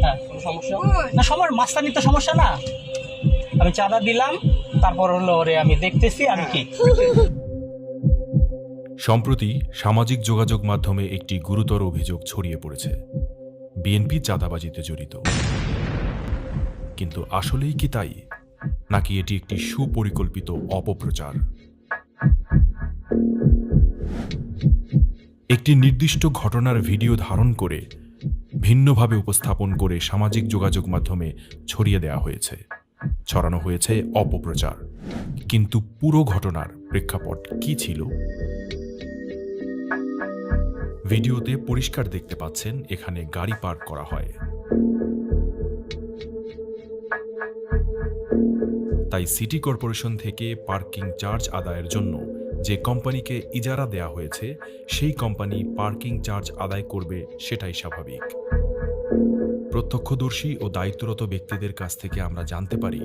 হ্যাঁ, কোনো সমস্যা না, মাস্তানি তো সমস্যা না। আমি চাঁদা দিলাম, তারপর হলো ওরে আমি দেখতেছি আমি কি। সম্প্রতি সামাজিক যোগাযোগ মাধ্যমে একটি গুরুতর অভিযোগ ছড়িয়ে পড়েছে, বিএনপি চাঁদাবাজিতে জড়িত। কিন্তু আসলেই কি তাই, নাকি এটি একটি সুপরিকল্পিত অপপ্রচার? একটি নির্দিষ্ট ঘটনার ভিডিও ধারণ করে ভিন্নভাবে উপস্থাপন করে সামাজিক যোগাযোগ মাধ্যমে ছড়িয়ে দেওয়া হয়েছে, ছড়ানো হয়েছে অপপ্রচার। কিন্তু পুরো ঘটনার প্রেক্ষাপট কি ছিল? ভিডিওতে পরিষ্কার দেখতে পাচ্ছেন এখানে গাড়ি পার্ক করা হয়। তাই সিটি কর্পোরেশন থেকে পার্কিং চার্জ আদায়ের জন্য যে কোম্পানিকে ইজারা দেয়া হয়েছে সেই কোম্পানি পার্কিং চার্জ আদায় করবে, সেটাই স্বাভাবিক। প্রত্যক্ষদর্শী ও দায়িত্বরত ব্যক্তিদের কাছ থেকে আমরা জানতে পারি,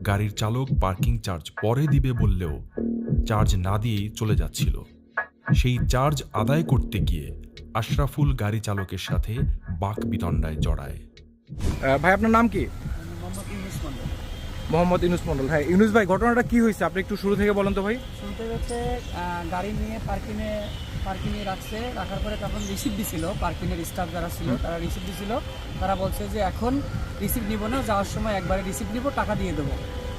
গাড়ির চালক পার্কিং চার্জ পরে দিবে বললেও চার্জ না দিয়েই চলে যাচ্ছিল। সেই চার্জ আদায় করতে গিয়ে আশরাফুল গাড়ি চালকের সাথে বাকবিতণ্ডায় জড়ায়। ভাই আপনার নাম কি? মোহাম্মদ ইউনুস মন্ডল। হ্যাঁ ইউনুস ভাই, ঘটনাটা কি হয়েছে আপনি একটু শুরু থেকে বলেন তো ভাই। শুনতে হচ্ছে গাড়ি নিয়ে পার্কিংয়ে রাখার পরে তখন রিসিভ দিছিল, পার্কিংয়ের স্টাফ যারা ছিল তারা রিসিভ দিছিল। তারা বলছে যে এখন রিসিভ নিব না, যাওয়ার সময় একবারে রিসিভ নিব, টাকা দিয়ে দেবো।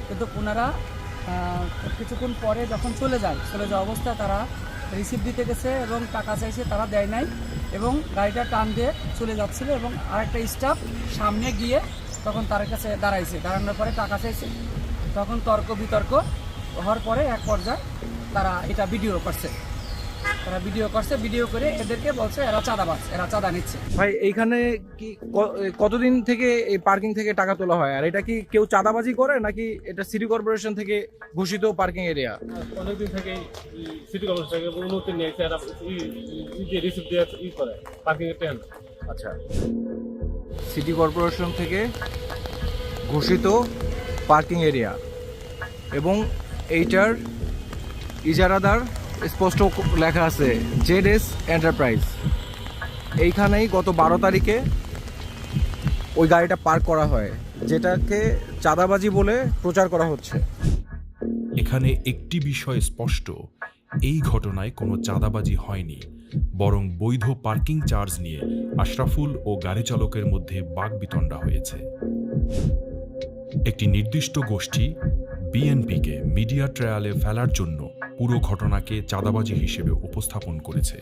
কিন্তু ওনারা কিছুক্ষণ পরে যখন চলে যাওয়া অবস্থায় তারা রিসিভ দিতে গেছে এবং টাকা চাইছে, তারা দেয় নাই এবং গাড়িটা টান দিয়ে চলে যাচ্ছিল এবং আরেকটা স্টাফ সামনে গিয়ে তখন তার কাছে দাঁড়ানোর পরে টাকা চাইছে। তখন তর্ক বিতর্ক হওয়ার পরে এক পর্যায়ে তারা এটা ভিডিও করছে, ভিডিও করে এদেরকে বলছে এরা চাঁদাবাজ, এরা চাঁদা নিচ্ছে। ভাই এইখানে কি কতদিন থেকে এই পার্কিং থেকে টাকা তোলা হয়, আর এটা কি কেউ চাঁদাবাজি করে নাকি এটা সিটি কর্পোরেশন থেকে ঘোষিত পার্কিং এরিয়া? অনেকদিন থেকে সিটি কর্পোরেশন থেকে অনুমতি নিয়েছে, এরা রিসিভ দিয়ে করে পার্কিং এর ট্রেন। আচ্ছা, সিটি কর্পোরেশন থেকে ঘোষিত পার্কিং এরিয়া এবং এইটার ইজারাদার স্পষ্ট লেখা আছে জেডএস এন্টারপ্রাইজ। এইখানেই গত 12 তারিখে ওই গাড়িটা পার্ক করা হয়, যেটাকে চাঁদাবাজি বলে প্রচার করা হচ্ছে। এখানে একটি বিষয় স্পষ্ট, এই ঘটনায় কোনো চাঁদাবাজি হয়নি, বরং বৈধ পার্কিং চার্জ নিয়ে আশরাফুল ও গাড়ি চালকের মধ্যে বাকবিতণ্ডা হয়েছে। একটি নির্দিষ্ট গোষ্ঠী বিএনপিকে মিডিয়া ট্রায়ালে ফেলার জন্য পুরো ঘটনাকে চাঁদাবাজি হিসেবে উপস্থাপন করেছে।